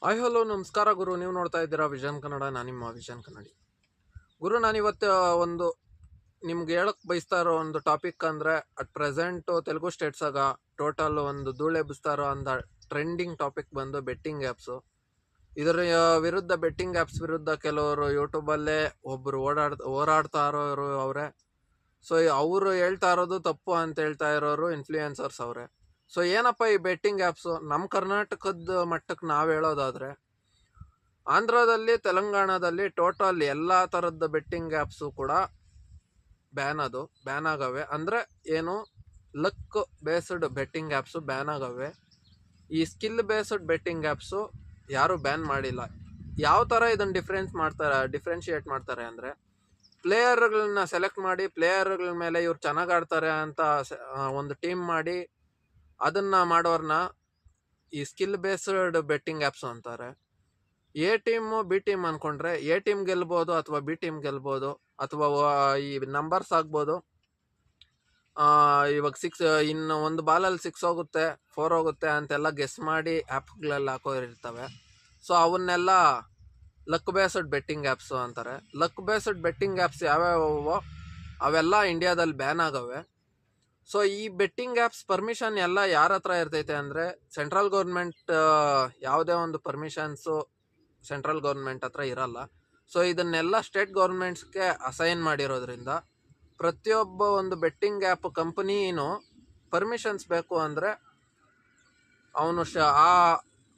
Hi hello ನಮಸ್ಕಾರ ಗುರು. ನೀವು ನೋಡ್ತಾ ಇದ್ದೀರಾ ವಿಷನ್ ಕನ್ನಡ. ನಾನು ನಿಮ್ಮ ವಿಷನ್ ಕನ್ನಡಿ ಗುರು. ನಾನಿವತ್ತು ಒಂದು ನಿಮ್ಗೆ ಹೇಳಕ್ ಬಯಸ್ತಾ ಇರೋ ಒಂದು ಟಾಪಿಕ್ ಅಂದರೆ ಅಟ್ ಪ್ರೆಸೆಂಟು ತೆಲುಗು ಸ್ಟೇಟ್ಸಾಗ ಟೋಟಲ್ ಒಂದು ಧೂಳೆಬ್ಬಿಸ್ತಾ ಇರೋ ಅಂದ ಟ್ರೆಂಡಿಂಗ್ ಟಾಪಿಕ್ ಬಂದು ಬೆಟ್ಟಿಂಗ್ ಆ್ಯಪ್ಸು. ಇದರ ವಿರುದ್ಧ ಬೆಟ್ಟಿಂಗ್ ಆ್ಯಪ್ಸ್ ವಿರುದ್ಧ ಕೆಲವರು ಯೂಟ್ಯೂಬಲ್ಲೇ ಒಬ್ಬರು ಹೋರಾಡ್ತಾ ಇರೋರು ಅವರೇ. ಸೊ ಅವರು ಹೇಳ್ತಾ ಇರೋದು ತಪ್ಪು ಅಂತ ಹೇಳ್ತಾ ಇರೋರು ಇನ್ಫ್ಲೂಯೆನ್ಸರ್ಸ್ ಅವರೇ. ಸೊ ಏನಪ್ಪ ಈ ಬೆಟ್ಟಿಂಗ್ ಆ್ಯಪ್ಸು? ನಮ್ಮ ಕರ್ನಾಟಕದ ಮಟ್ಟಕ್ಕೆ ನಾವು ಹೇಳೋದಾದರೆ, ಆಂಧ್ರದಲ್ಲಿ ತೆಲಂಗಾಣದಲ್ಲಿ ಟೋಟಲ್ ಎಲ್ಲ ಥರದ ಬೆಟ್ಟಿಂಗ್ ಆ್ಯಪ್ಸು ಕೂಡ ಬ್ಯಾನ್ ಆಗವೆ. ಅಂದರೆ ಏನು, luck based betting apps ban ಆಗವೆ. ಈ ಸ್ಕಿಲ್ ಬೇಸ್ಡ್ ಬೆಟ್ಟಿಂಗ್ ಆ್ಯಪ್ಸು ಯಾರೂ ಬ್ಯಾನ್ ಮಾಡಿಲ್ಲ. ಯಾವ ಥರ ಇದನ್ನು ಡಿಫ್ರೆನ್ಶಿಯೇಟ್ ಮಾಡ್ತಾರೆ ಅಂದರೆ, ಪ್ಲೇಯರ್ಗಳನ್ನ ಸೆಲೆಕ್ಟ್ ಮಾಡಿ ಪ್ಲೇಯರ್ಗಳ ಮೇಲೆ ಇವ್ರು ಚೆನ್ನಾಗಿ ಆಡ್ತಾರೆ ಅಂತ ಒಂದು ಟೀಮ್ ಮಾಡಿ ಅದನ್ನು ಮಾಡೋರನ್ನ ಈ ಸ್ಕಿಲ್ ಬೇಸ್ಡ್ ಬೆಟ್ಟಿಂಗ್ ಆ್ಯಪ್ಸು ಅಂತಾರೆ. ಎ ಟೀಮು ಬಿ ಟೀಮ್ ಅಂದ್ಕೊಂಡ್ರೆ ಎ ಟೀಮ್ ಗೆಲ್ಬೋದು ಅಥವಾ ಬಿ ಟೀಮ್ ಗೆಲ್ಬೋದು, ಅಥವಾ ಈ ನಂಬರ್ಸ್ ಆಗ್ಬೋದು. ಇವಾಗ ಇನ್ನು ಒಂದು ಬಾಲಲ್ಲಿ 6 ಹೋಗುತ್ತೆ 4 ಹೋಗುತ್ತೆ ಅಂತೆಲ್ಲ ಗೆಸ್ ಮಾಡಿ ಆ್ಯಪ್ಗಳೆಲ್ಲ ಹಾಕೋರಿರ್ತವೆ. ಸೊ ಅವನ್ನೆಲ್ಲ ಲಕ್ ಬೇಸ್ಡ್ ಬೆಟ್ಟಿಂಗ್ ಆ್ಯಪ್ಸು ಅಂತಾರೆ. ಲಕ್ ಬೇಸ್ಡ್ ಬೆಟ್ಟಿಂಗ್ ಆ್ಯಪ್ಸ್ ಯಾವ್ಯಾವೋ ಅವೆಲ್ಲ ಇಂಡಿಯಾದಲ್ಲಿ ಬ್ಯಾನ್ ಆಗವೆ. ಸೊ ಈ ಬೆಟ್ಟಿಂಗ್ ಆ್ಯಪ್ಸ್ ಪರ್ಮಿಷನ್ ಎಲ್ಲ ಯಾರ ಹತ್ರ ಇರ್ತೈತೆ ಅಂದರೆ, ಸೆಂಟ್ರಲ್ ಗೌರ್ಮೆಂಟ್ ಯಾವುದೇ ಒಂದು ಪರ್ಮಿಷನ್ಸು ಸೆಂಟ್ರಲ್ ಗೌರ್ಮೆಂಟ್ ಹತ್ರ ಇರಲ್ಲ. ಸೊ ಇದನ್ನೆಲ್ಲ ಸ್ಟೇಟ್ ಗೌರ್ಮೆಂಟ್ಸ್ಗೆ ಅಸೈನ್ ಮಾಡಿರೋದ್ರಿಂದ ಪ್ರತಿಯೊಬ್ಬ ಒಂದು ಬೆಟ್ಟಿಂಗ್ ಆ್ಯಪ್ ಕಂಪನಿನೂ ಪರ್ಮಿಷನ್ಸ್ ಬೇಕು ಅಂದರೆ ಅವನು ಆ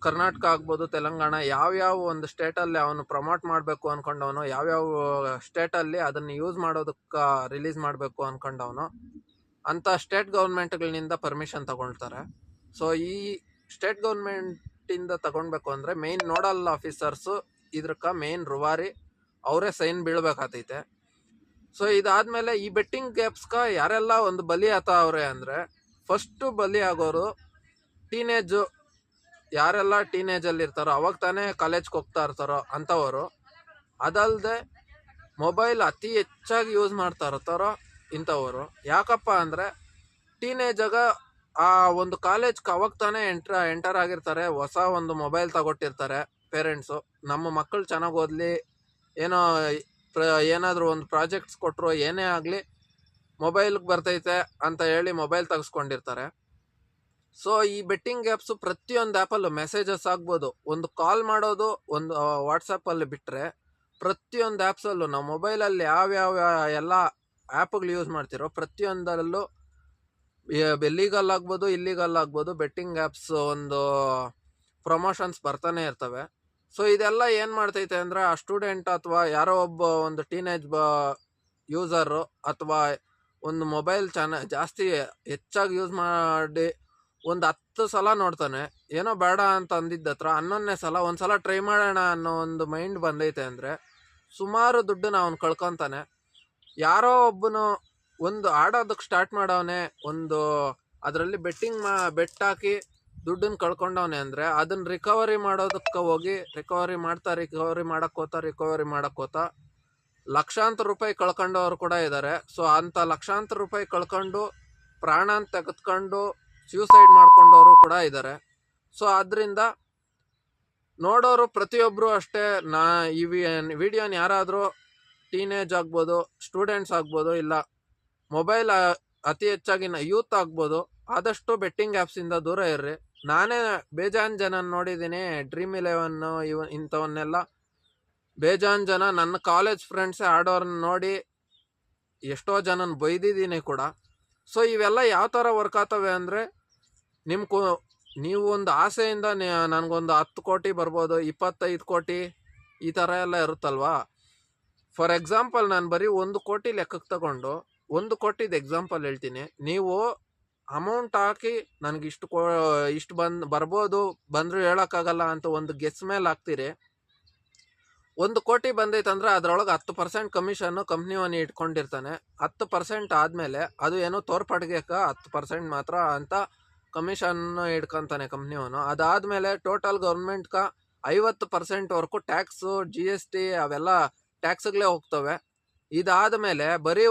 ಕರ್ನಾಟಕ ಆಗ್ಬೋದು, ತೆಲಂಗಾಣ, ಯಾವ್ಯಾವ ಒಂದು ಸ್ಟೇಟಲ್ಲಿ ಅವನು ಪ್ರಮೋಟ್ ಮಾಡಬೇಕು ಅಂದ್ಕೊಂಡವನು, ಯಾವ್ಯಾವ ಸ್ಟೇಟಲ್ಲಿ ಅದನ್ನು ಯೂಸ್ ಮಾಡೋದಕ್ಕೆ ರಿಲೀಸ್ ಮಾಡಬೇಕು ಅಂದ್ಕೊಂಡವನು ಅಂಥ ಸ್ಟೇಟ್ ಗೌರ್ಮೆಂಟ್ಗಳಿಂದ ಪರ್ಮಿಷನ್ ತಗೊಳ್ತಾರೆ. ಸೊ ಈ ಸ್ಟೇಟ್ ಗೌರ್ಮೆಂಟಿಂದ ತಗೊಳ್ಬೇಕು ಅಂದರೆ ಮೇಯ್ನ್ ನೋಡಲ್ ಆಫೀಸರ್ಸು ಇದ್ರಕ್ಕೆ ಮೇಯ್ನ್ ರೂವಾರಿ ಅವರೇ ಸೈನ್ ಬೀಳ್ಬೇಕಾಗ್ತೈತೆ. ಸೊ ಇದಾದಮೇಲೆ ಈ ಬೆಟ್ಟಿಂಗ್ ಆ್ಯಪ್ಸ್ಗೆ ಯಾರೆಲ್ಲ ಒಂದು ಬಲಿ ಅವ್ರೆ ಅಂದರೆ, ಫಸ್ಟು ಬಲಿ ಆಗೋರು ಟೀನೇಜು. ಯಾರೆಲ್ಲ ಟೀನೇಜಲ್ಲಿ ಇರ್ತಾರೋ, ಅವಾಗ ತಾನೇ ಕಾಲೇಜ್ಗೆ ಹೋಗ್ತಾ ಇರ್ತಾರೋ ಅಂಥವರು. ಅದಲ್ಲದೆ ಮೊಬೈಲ್ ಅತಿ ಹೆಚ್ಚಾಗಿ ಯೂಸ್ ಮಾಡ್ತಾ ಇರ್ತಾರೋ ಇಂಥವರು. ಯಾಕಪ್ಪ ಅಂದರೆ, ಟೀನೇಜಾಗ ಆ ಒಂದು ಕಾಲೇಜ್ಗೆ ಅವಾಗ ತಾನೇ ಎಂಟರ್ ಆಗಿರ್ತಾರೆ, ಹೊಸ ಒಂದು ಮೊಬೈಲ್ ತಗೊಟ್ಟಿರ್ತಾರೆ ಪೇರೆಂಟ್ಸು. ನಮ್ಮ ಮಕ್ಕಳು ಚೆನ್ನಾಗಿ ಓದಲಿ, ಏನಾದರೂ ಒಂದು ಪ್ರಾಜೆಕ್ಟ್ಸ್ ಕೊಟ್ಟರು, ಏನೇ ಆಗಲಿ ಮೊಬೈಲ್ಗೆ ಬರ್ತೈತೆ ಅಂತ ಹೇಳಿ ಮೊಬೈಲ್ ತೆಗೆಸ್ಕೊಂಡಿರ್ತಾರೆ. ಸೊ ಈ ಬೆಟ್ಟಿಂಗ್ ಆ್ಯಪ್ಸು ಪ್ರತಿಯೊಂದು ಆ್ಯಪಲ್ಲೂ ಮೆಸೇಜಸ್ ಆಗ್ಬೋದು, ಒಂದು ಕಾಲ್ ಮಾಡೋದು ಒಂದು ವಾಟ್ಸಪ್ಪಲ್ಲಿ ಬಿಟ್ಟರೆ ಪ್ರತಿಯೊಂದು ಆ್ಯಪ್ಸಲ್ಲೂ ನಾವು ಮೊಬೈಲಲ್ಲಿ ಯಾವ್ಯಾವ ಎಲ್ಲ ಆ್ಯಪ್ಗಳು ಯೂಸ್ ಮಾಡ್ತಿರೋ ಪ್ರತಿಯೊಂದರಲ್ಲೂ ಲೀಗಲ್ ಆಗ್ಬೋದು ಇಲ್ಲೀಗಲ್ ಆಗ್ಬೋದು ಬೆಟ್ಟಿಂಗ್ ಆ್ಯಪ್ಸ್ ಒಂದು ಪ್ರಮೋಷನ್ಸ್ ಬರ್ತಾನೆ ಇರ್ತವೆ. ಸೊ ಇದೆಲ್ಲ ಏನು ಮಾಡ್ತೈತೆ ಅಂದರೆ, ಆ ಸ್ಟೂಡೆಂಟ್ ಅಥವಾ ಯಾರೋ ಒಬ್ಬ ಒಂದು ಟೀನೇಜ್ ಯೂಸರು ಅಥವಾ ಒಂದು ಮೊಬೈಲ್ ಜಾಸ್ತಿ ಹೆಚ್ಚಾಗಿ ಯೂಸ್ ಮಾಡಿ ಒಂದು 10 ಸಲ ನೋಡ್ತಾನೆ, ಏನೋ ಬೇಡ ಅಂತ ಅಂದಿದ್ದ ಹತ್ರ 11ನೇ ಸಲ ಒಂದು ಸಲ ಟ್ರೈ ಮಾಡೋಣ ಅನ್ನೋ ಒಂದು ಮೈಂಡ್ ಬಂದೈತೆ ಅಂದರೆ ಸುಮಾರು ದುಡ್ಡನ್ನ ಅವ್ನು ಕಳ್ಕೊತಾನೆ. ಯಾರೋ ಒಬ್ಬನು ಒಂದು ಆಡೋದಕ್ಕೆ ಸ್ಟಾರ್ಟ್ ಮಾಡವನೆ, ಒಂದು ಅದರಲ್ಲಿ ಬೆಟ್ ಹಾಕಿ ದುಡ್ಡನ್ನು ಕಳ್ಕೊಂಡವನೆ ಅಂದರೆ ಅದನ್ನು ರಿಕವರಿ ಮಾಡೋದಕ್ಕೆ ಹೋಗಿ ರಿಕವರಿ ಮಾಡೋಕ್ಕೋತಾ ಲಕ್ಷಾಂತರ ರೂಪಾಯಿ ಕಳ್ಕೊಂಡವ್ರು ಕೂಡ ಇದ್ದಾರೆ. ಸೊ ಅಂಥ ಲಕ್ಷಾಂತರ ರೂಪಾಯಿ ಕಳ್ಕೊಂಡು ಪ್ರಾಣನ ತೆಗೆದುಕೊಂಡು ಸ್ಯೂಸೈಡ್ ಮಾಡ್ಕೊಂಡವರು ಕೂಡ ಇದ್ದಾರೆ. ಸೊ ಅದರಿಂದ ನೋಡೋರು ಪ್ರತಿಯೊಬ್ಬರು ಅಷ್ಟೇ, ಈ ವಿಡಿಯೋನ ಯಾರಾದರೂ ಟೀನೇಜ್ ಆಗ್ಬೋದು, ಸ್ಟೂಡೆಂಟ್ಸ್ ಆಗ್ಬೋದು, ಇಲ್ಲ ಮೊಬೈಲ್ ಅತಿ ಹೆಚ್ಚಾಗಿ ಯೂತ್ ಆಗ್ಬೋದು, ಆದಷ್ಟು ಬೆಟ್ಟಿಂಗ್ ಆ್ಯಪ್ಸಿಂದ ದೂರ ಇರ್ರಿ. ನಾನೇ ಬೇಜಾನ್ ಜನ ನೋಡಿದ್ದೀನಿ, Dream11 ಇಂಥವನ್ನೆಲ್ಲ ಬೇಜಾನ್ ಜನ ನನ್ನ ಕಾಲೇಜ್ ಫ್ರೆಂಡ್ಸೇ ಆಡೋರನ್ನ ನೋಡಿ ಎಷ್ಟೋ ಜನನ ಬೈದಿದ್ದೀನಿ ಕೂಡ. ಸೊ ಇವೆಲ್ಲ ಯಾವ ಥರ ವರ್ಕ್ ಆಗ್ತವೆ ಅಂದರೆ, ನೀವು ಒಂದು ಆಸೆಯಿಂದ ನನಗೊಂದು 10 ಕೋಟಿ ಬರ್ಬೋದು, 25 ಕೋಟಿ ಈ ಥರ ಎಲ್ಲ ಇರುತ್ತಲ್ವಾ. ಫಾರ್ ಎಕ್ಸಾಂಪಲ್ ನಾನು ಬರೀ 1 ಕೋಟಿ ಲೆಕ್ಕಕ್ಕೆ ತಗೊಂಡು 1 ಕೋಟಿದು ಎಕ್ಸಾಂಪಲ್ ಹೇಳ್ತೀನಿ. ನೀವು ಅಮೌಂಟ್ ಹಾಕಿ ನನಗೆ ಇಷ್ಟು ಬರ್ಬೋದು, ಬಂದರೂ ಹೇಳೋಕ್ಕಾಗಲ್ಲ ಅಂತ ಒಂದು ಗೆಸ್ ಮೇಲೆ ಹಾಕ್ತೀರಿ. 1 ಕೋಟಿ ಬಂದೈತಂದ್ರೆ ಅದರೊಳಗೆ 10% ಕಮಿಷನ್ನು ಕಂಪ್ನಿಯವನು ಇಟ್ಕೊಂಡಿರ್ತಾನೆ. 10% ಆದಮೇಲೆ ಅದು ಏನೋ ತೋರ್ಪಡಿಗೆಕ 10% ಮಾತ್ರ ಅಂತ ಕಮಿಷನ್ನು ಇಟ್ಕೊತಾನೆ ಕಂಪ್ನಿಯವನು. ಅದಾದಮೇಲೆ ಟೋಟಲ್ ಗೌರ್ಮೆಂಟ್ಗೆ 50%ವರೆಗೂ ಟ್ಯಾಕ್ಸು, GST ಅವೆಲ್ಲ ಟ್ಯಾಕ್ಸ್ಗಳೇ ಹೋಗ್ತವೆ. ಇದಾದ ಮೇಲೆ ಬರೀ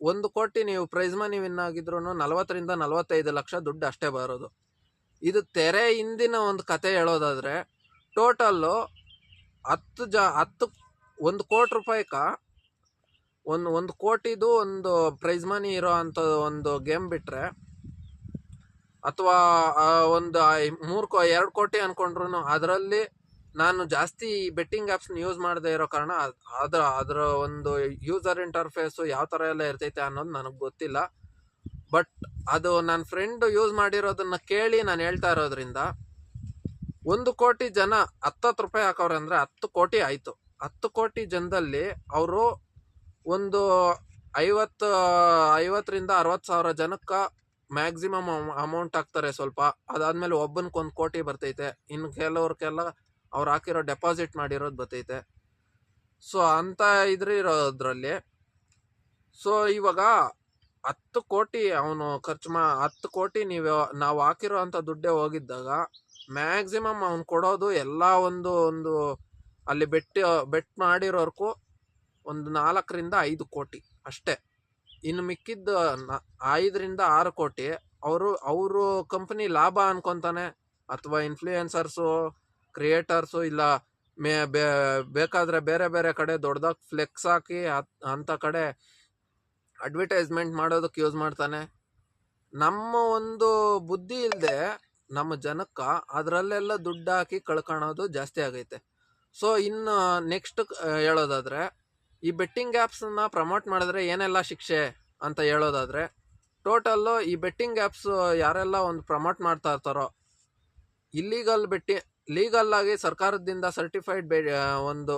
1 ಕೋಟಿ ನೀವು ಪ್ರೈಸ್ ಮನಿ ವಿನ್ ಆಗಿದ್ರು 40 ರಿಂದ 45 ಲಕ್ಷ ದುಡ್ಡು ಅಷ್ಟೇ ಬರೋದು. ಇದು ತೆರೆ ಹಿಂದಿನ ಒಂದು ಕತೆ ಹೇಳೋದಾದರೆ, ಟೋಟಲ್ಲು 10 1 ಕೋಟಿ ರೂಪಾಯಿಕ ಒಂದು ಕೋಟಿದು ಒಂದು ಪ್ರೈಸ್ ಮನಿ ಇರೋ ಅಂಥ ಒಂದು ಗೇಮ್ ಬಿಟ್ಟರೆ, ಅಥವಾ ಒಂದು 2 ಕೋಟಿ ಅಂದ್ಕೊಂಡ್ರು ಅದರಲ್ಲಿ ನಾನು ಜಾಸ್ತಿ ಬೆಟ್ಟಿಂಗ್ ಆ್ಯಪ್ಸ್ನ ಯೂಸ್ ಮಾಡದೇ ಇರೋ ಕಾರಣ ಅದರ ಒಂದು ಯೂಸರ್ ಇಂಟರ್ಫೇಸು ಯಾವ ಥರ ಎಲ್ಲ ಇರ್ತೈತೆ ಅನ್ನೋದು ನನಗೆ ಗೊತ್ತಿಲ್ಲ. ಬಟ್ ಅದು ನನ್ನ ಫ್ರೆಂಡು ಯೂಸ್ ಮಾಡಿರೋದನ್ನು ಕೇಳಿ ನಾನು ಹೇಳ್ತಾ ಇರೋದ್ರಿಂದ 1 ಕೋಟಿ ಜನ 10 ರೂಪಾಯಿ ಹಾಕೋರು ಅಂದರೆ 10 ಕೋಟಿ ಆಯಿತು. 10 ಕೋಟಿ ಜನದಲ್ಲಿ ಅವರು ಒಂದು 50ರಿಂದ 60 ಸಾವಿರ ಜನಕ್ಕೆ ಮ್ಯಾಕ್ಸಿಮಮ್ ಅಮೌಂಟ್ ಹಾಕ್ತಾರೆ ಸ್ವಲ್ಪ. ಅದಾದಮೇಲೆ ಒಬ್ಬನಿಗೆ 1 ಕೋಟಿ ಬರ್ತೈತೆ. ಇನ್ನು ಕೆಲವ್ರಿಗೆಲ್ಲ ಅವ್ರು ಹಾಕಿರೋ ಡೆಪಾಸಿಟ್ ಮಾಡಿರೋದು ಬರ್ತೈತೆ. ಸೊ ಅಂತ ಇರೋದ್ರಲ್ಲಿ ಸೊ ಇವಾಗ 10 ಕೋಟಿ ಅವನು 10 ಕೋಟಿ ನಾವು ಹಾಕಿರೋ ಅಂಥ ದುಡ್ಡೇ ಹೋಗಿದ್ದಾಗ ಮ್ಯಾಕ್ಸಿಮಮ್ ಅವ್ನು ಕೊಡೋದು ಎಲ್ಲ ಒಂದು ಅಲ್ಲಿ ಬೆಟ್ ಮಾಡಿರೋರ್ಗೂ ಒಂದು 4ರಿಂದ 5 ಕೋಟಿ ಅಷ್ಟೇ. ಇನ್ನು ಮಿಕ್ಕಿದ್ದು 5ರಿಂದ 6 ಕೋಟಿ ಅವರು ಕಂಪನಿ ಲಾಭ ಅನ್ಕೊತಾನೆ, ಅಥವಾ ಇನ್ಫ್ಲೂಯೆನ್ಸರ್ಸು, ಕ್ರಿಯೇಟರ್ಸು, ಇಲ್ಲ ಬೇಕಾದರೆ ಬೇರೆ ಬೇರೆ ಕಡೆ ದೊಡ್ಡದಾಗಿ ಫ್ಲೆಕ್ಸ್ ಹಾಕಿ ಅಂಥ ಕಡೆ ಅಡ್ವರ್ಟೈಸ್ಮೆಂಟ್ ಮಾಡೋದಕ್ಕೆ ಯೂಸ್ ಮಾಡ್ತಾನೆ. ನಮ್ಮ ಒಂದು ಬುದ್ಧಿ ಇಲ್ಲದೆ ನಮ್ಮ ಜನಕ್ಕೆ ಅದರಲ್ಲೆಲ್ಲ ದುಡ್ಡು ಹಾಕಿ ಕಳ್ಕೊಳೋದು ಜಾಸ್ತಿ ಆಗೈತೆ. ಸೊ ಇನ್ನು ನೆಕ್ಸ್ಟ್ ಹೇಳೋದಾದರೆ, ಈ ಬೆಟ್ಟಿಂಗ್ ಆ್ಯಪ್ಸನ್ನ ಪ್ರಮೋಟ್ ಮಾಡಿದ್ರೆ ಏನೆಲ್ಲ ಶಿಕ್ಷೆ ಅಂತ ಹೇಳೋದಾದರೆ, ಟೋಟಲ್ಲು ಈ ಬೆಟ್ಟಿಂಗ್ ಆ್ಯಪ್ಸ್ ಯಾರೆಲ್ಲ ಒಂದು ಪ್ರಮೋಟ್ ಮಾಡ್ತಾ ಇರ್ತಾರೋ, ಲೀಗಲ್ಲಾಗಿ ಸರ್ಕಾರದಿಂದ ಸರ್ಟಿಫೈಡ್ ಒಂದು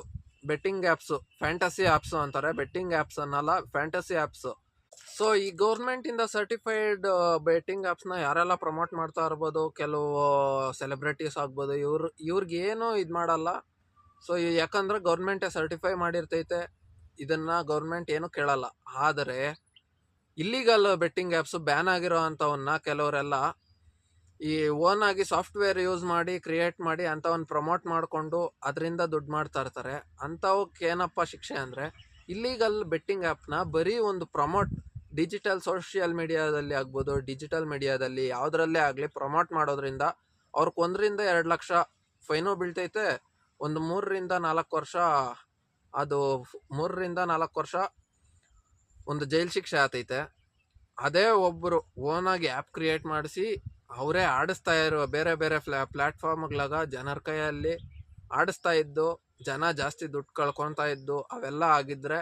ಬೆಟ್ಟಿಂಗ್ ಆ್ಯಪ್ಸು, ಫ್ಯಾಂಟಸಿ ಆ್ಯಪ್ಸು ಅಂತಾರೆ, ಬೆಟ್ಟಿಂಗ್ ಆ್ಯಪ್ಸ್ ಅನ್ನಲ್ಲ, ಫ್ಯಾಂಟಸಿ ಆ್ಯಪ್ಸು. ಸೊ ಈ ಗೌರ್ಮೆಂಟಿಂದ ಸರ್ಟಿಫೈಡ್ ಬೆಟ್ಟಿಂಗ್ ಆ್ಯಪ್ಸ್ನ ಯಾರೆಲ್ಲ ಪ್ರಮೋಟ್ ಮಾಡ್ತಾ ಇರ್ಬೋದು, ಕೆಲವು ಸೆಲೆಬ್ರಿಟೀಸ್ ಆಗ್ಬೋದು, ಇವ್ರಿಗೇನು ಇದು ಮಾಡಲ್ಲ. ಸೊ ಯಾಕಂದರೆ ಗೌರ್ಮೆಂಟೇ ಸರ್ಟಿಫೈ ಮಾಡಿರ್ತೈತೆ, ಇದನ್ನು ಗೌರ್ಮೆಂಟ್ ಏನೂ ಕೇಳಲ್ಲ. ಆದರೆ ಇಲ್ಲಿಗಲ್ ಬೆಟ್ಟಿಂಗ್ ಆ್ಯಪ್ಸು ಬ್ಯಾನ್ ಆಗಿರೋ ಅಂಥವನ್ನ ಕೆಲವರೆಲ್ಲ ಈ ಓನಾಗಿ ಸಾಫ್ಟ್ವೇರ್ ಯೂಸ್ ಮಾಡಿ ಕ್ರಿಯೇಟ್ ಮಾಡಿ ಅಂಥವನ್ನ ಪ್ರಮೋಟ್ ಮಾಡಿಕೊಂಡು ಅದರಿಂದ ದುಡ್ಡು ಮಾಡ್ತಾ ಇರ್ತಾರೆ. ಅಂಥವಕ್ಕೆ ಏನಪ್ಪ ಶಿಕ್ಷೆ ಅಂದರೆ, ಇಲ್ಲಿಗಲ್ ಬೆಟ್ಟಿಂಗ್ ಆ್ಯಪ್ನ ಬರೀ ಒಂದು ಡಿಜಿಟಲ್ ಸೋಷಿಯಲ್ ಮೀಡಿಯಾದಲ್ಲಿ ಆಗ್ಬೋದು, ಡಿಜಿಟಲ್ ಮೀಡಿಯಾದಲ್ಲಿ ಯಾವುದರಲ್ಲೇ ಆಗಲಿ ಪ್ರಮೋಟ್ ಮಾಡೋದ್ರಿಂದ ಅವ್ರಿಗೆ 1ರಿಂದ 2 ಲಕ್ಷ ಫೈನು ಬೀಳ್ತೈತೆ. ಒಂದು 3ರಿಂದ 4 ವರ್ಷ ಅದು 3ರಿಂದ 4 ವರ್ಷ ಒಂದು ಜೈಲು ಶಿಕ್ಷೆ ಆತೈತೆ. ಅದೇ ಒಬ್ಬರು ಓನಾಗಿ ಆ್ಯಪ್ ಕ್ರಿಯೇಟ್ ಮಾಡಿಸಿ ಅವರೇ ಆಡಿಸ್ತಾ ಇರೋ ಬೇರೆ ಬೇರೆ ಪ್ಲ್ಯಾಟ್ಫಾರ್ಮ್ಗಳಾಗ ಜನರ ಕೈಯಲ್ಲಿ ಆಡಿಸ್ತಾ ಇದ್ದು ಜನ ಜಾಸ್ತಿ ದುಡ್ಡು ಕಳ್ಕೊತಾ ಇದ್ದು ಅವೆಲ್ಲ ಆಗಿದ್ದರೆ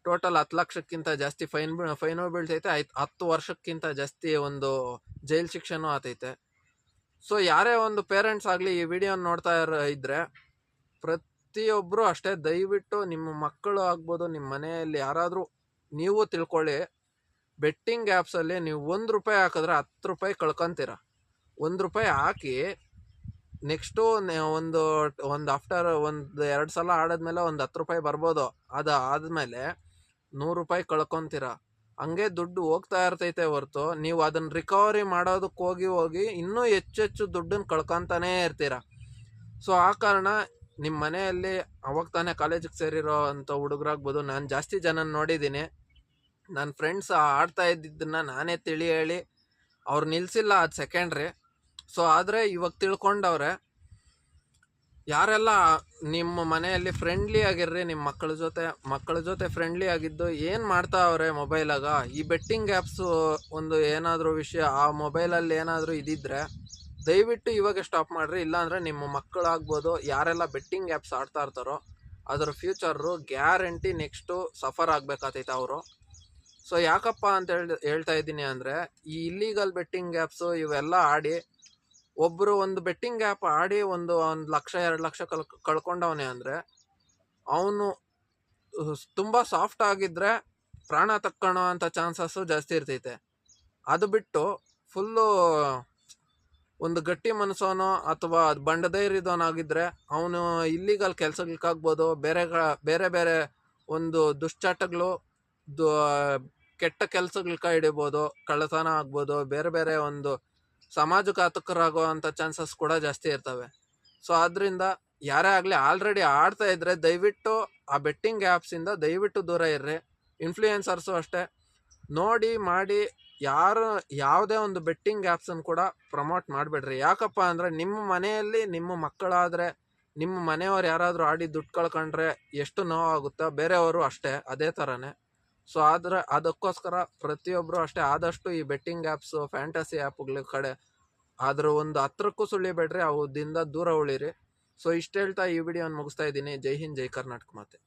ಟೋಟಲ್ 10 ಲಕ್ಷಕ್ಕಿಂತ ಜಾಸ್ತಿ ಫೈನು ಬೀಳ್ತೈತೆ. 10 ವರ್ಷಕ್ಕಿಂತ ಜಾಸ್ತಿ ಒಂದು ಜೈಲು ಶಿಕ್ಷೆನೂ ಆತೈತೆ. ಸೊ ಯಾರೇ ಒಂದು ಪೇರೆಂಟ್ಸ್ ಆಗಲಿ ಈ ವಿಡಿಯೋನ ನೋಡ್ತಾ ಇದ್ದರೆ ಪ್ರತಿಯೊಬ್ಬರು ಅಷ್ಟೇ, ದಯವಿಟ್ಟು ನಿಮ್ಮ ಮಕ್ಕಳು ಆಗ್ಬೋದು, ನಿಮ್ಮ ಮನೆಯಲ್ಲಿ ಯಾರಾದರೂ ನೀವು ತಿಳ್ಕೊಳ್ಳಿ, ಬೆಟ್ಟಿಂಗ್ ಆ್ಯಪ್ಸಲ್ಲಿ ನೀವು 1 ರೂಪಾಯಿ ಹಾಕಿದ್ರೆ 10 ರೂಪಾಯಿ ಕಳ್ಕೊತೀರ. 1 ರೂಪಾಯಿ ಹಾಕಿ ನೆಕ್ಸ್ಟು ಒಂದು ಆಫ್ಟರ್ 1-2 ಸಲ ಆಡಿದ್ಮೇಲೆ ಒಂದು 10 ರೂಪಾಯಿ ಬರ್ಬೋದು. ಅದು ಆದಮೇಲೆ 100 ರೂಪಾಯಿ ಕಳ್ಕೊತೀರ. ಹಂಗೆ ದುಡ್ಡು ಹೋಗ್ತಾ ಇರ್ತೈತೆ ಹೊರತು ನೀವು ಅದನ್ನು ರಿಕವರಿ ಮಾಡೋದಕ್ಕೆ ಹೋಗಿ ಇನ್ನೂ ಹೆಚ್ಚು ದುಡ್ಡನ್ನು ಕಳ್ಕೊತಾನೇ ಇರ್ತೀರ. ಸೊ ಆ ಕಾರಣ ನಿಮ್ಮ ಮನೆಯಲ್ಲಿ ಅವಾಗ ತಾನೇ ಕಾಲೇಜಿಗೆ ಸೇರಿರೋ ಅಂಥ ಹುಡುಗರಾಗ್ಬೋದು, ನಾನು ಜಾಸ್ತಿ ಜನ ನೋಡಿದ್ದೀನಿ. ನನ್ನ ಫ್ರೆಂಡ್ಸ್ ಆಡ್ತಾ ಇದ್ದಿದ್ದನ್ನು ನಾನೇ ಹೇಳಿ ಅವ್ರು ನಿಲ್ಲಿಸಿಲ್ಲ, ಅದು ಸೆಕೆಂಡ್ರಿ. ಸೊ ಆದರೆ ಇವಾಗ ತಿಳ್ಕೊಂಡವ್ರೆ. ಯಾರೆಲ್ಲ ನಿಮ್ಮ ಮನೆಯಲ್ಲಿ ಫ್ರೆಂಡ್ಲಿ ಆಗಿರ್ರಿ, ನಿಮ್ಮ ಮಕ್ಕಳ ಜೊತೆ ಫ್ರೆಂಡ್ಲಿ ಆಗಿದ್ದು ಏನು ಮಾಡ್ತಾವ್ರೆ ಮೊಬೈಲಾಗ, ಈ ಬೆಟ್ಟಿಂಗ್ ಆ್ಯಪ್ಸು ಒಂದು ಏನಾದರೂ ವಿಷಯ ಆ ಮೊಬೈಲಲ್ಲಿ ಏನಾದರೂ ಇದ್ದಿದ್ರೆ ದಯವಿಟ್ಟು ಇವಾಗ ಸ್ಟಾಪ್ ಮಾಡಿರಿ. ಇಲ್ಲಾಂದರೆ ನಿಮ್ಮ ಮಕ್ಕಳಾಗ್ಬೋದು, ಯಾರೆಲ್ಲ ಬೆಟ್ಟಿಂಗ್ ಆ್ಯಪ್ಸ್ ಆಡ್ತಾ ಇರ್ತಾರೋ ಅದರ ಫ್ಯೂಚರು ಗ್ಯಾರಂಟಿ ನೆಕ್ಸ್ಟು ಸಫರ್ ಆಗಬೇಕಾತೈತೆ ಅವರು. ಸೊ ಯಾಕಪ್ಪ ಅಂತ ಹೇಳ್ತಾ ಇದ್ದೀನಿ ಅಂದರೆ, ಈ ಇಲ್ಲೀಗಲ್ ಬೆಟ್ಟಿಂಗ್ ಆ್ಯಪ್ಸು ಇವೆಲ್ಲ ಆಡಿ ಒಬ್ಬರು ಒಂದು ಬೆಟ್ಟಿಂಗ್ ಆ್ಯಪ್ ಆಡಿ 1 ಲಕ್ಷ 2 ಲಕ್ಷ ಕಳ್ಕೊಂಡವನೇ ಅಂದರೆ ಅವನು ತುಂಬ ಸಾಫ್ಟ್ ಆಗಿದ್ದರೆ ಪ್ರಾಣ ತಕ್ಕೊಳ್ಳೋ ಅಂಥ ಚಾನ್ಸಸ್ಸು ಜಾಸ್ತಿ ಇರ್ತೈತೆ. ಅದು ಬಿಟ್ಟು ಫುಲ್ಲು ಒಂದು ಗಟ್ಟಿ ಮನಸ್ಸೋನೋ ಅಥವಾ ಬಂಡಧೈರ್ಯದವನಾಗಿದ್ದರೆ ಅವನು ಇಲ್ಲಿಗಲ್ ಕೆಲಸಗಳಕ್ಕಾಗ್ಬೋದು, ಬೇರೆ ಬೇರೆ ಒಂದು ದುಶ್ಚಟಗಳು, ಕೆಟ್ಟ ಕೆಲಸಗಳ ಕೈ ಹಿಡಿಬೋದು, ಕಳ್ಳತನ ಆಗ್ಬೋದು, ಬೇರೆ ಬೇರೆ ಒಂದು ಸಮಾಜಘಾತಕರಾಗೋ ಅಂಥ ಚಾನ್ಸಸ್ ಕೂಡ ಜಾಸ್ತಿ ಇರ್ತವೆ. ಸೊ ಆದ್ದರಿಂದ ಯಾರೇ ಆಗಲಿ ಆಲ್ರೆಡಿ ಆಡ್ತಾ ಇದ್ದರೆ ದಯವಿಟ್ಟು ಆ ಬೆಟ್ಟಿಂಗ್ ಆ್ಯಪ್ಸಿಂದ ದಯವಿಟ್ಟು ದೂರ ಇರ್ರಿ. ಇನ್ಫ್ಲೂಯೆನ್ಸರ್ಸು ಅಷ್ಟೇ, ನೋಡಿ ಮಾಡಿ ಯಾವುದೇ ಒಂದು ಬೆಟ್ಟಿಂಗ್ ಆ್ಯಪ್ಸನ್ನು ಕೂಡ ಪ್ರಮೋಟ್ ಮಾಡಿಬಿಡ್ರಿ. ಯಾಕಪ್ಪ ಅಂದರೆ ನಿಮ್ಮ ಮನೆಯಲ್ಲಿ ನಿಮ್ಮ ಮಕ್ಕಳಾದರೆ ನಿಮ್ಮ ಮನೆಯವ್ರು ಯಾರಾದರೂ ಆಡಿ ದುಡ್ಡು ಕಳ್ಕೊಂಡ್ರೆ ಎಷ್ಟು ನೋವಾಗುತ್ತೋ ಬೇರೆಯವರು ಅಷ್ಟೇ ಅದೇ ಥರನೇ. ಸೊ ಆದರೆ ಅದಕ್ಕೋಸ್ಕರ ಪ್ರತಿಯೊಬ್ಬರು ಅಷ್ಟೇ ಆದಷ್ಟು ಈ ಬೆಟ್ಟಿಂಗ್ ಆ್ಯಪ್ಸು ಫ್ಯಾಂಟಸಿ ಆ್ಯಪ್ಗಳ ಕಡೆ ಅದ್ರ ಒಂದು ಹತ್ರಕ್ಕೂ ಸುಳಿಬೇಡ್ರಿ, ಅವುದಿಂದ ದೂರ ಉಳಿರಿ. ಸೊ ಇಷ್ಟು ಹೇಳ್ತಾ ಈ ವಿಡಿಯೋನ ಮುಗಿಸ್ತಾ ಇದ್ದೀನಿ. ಜೈ ಹಿಂದ್, ಜೈ ಕರ್ನಾಟಕ ಮಾತೆ.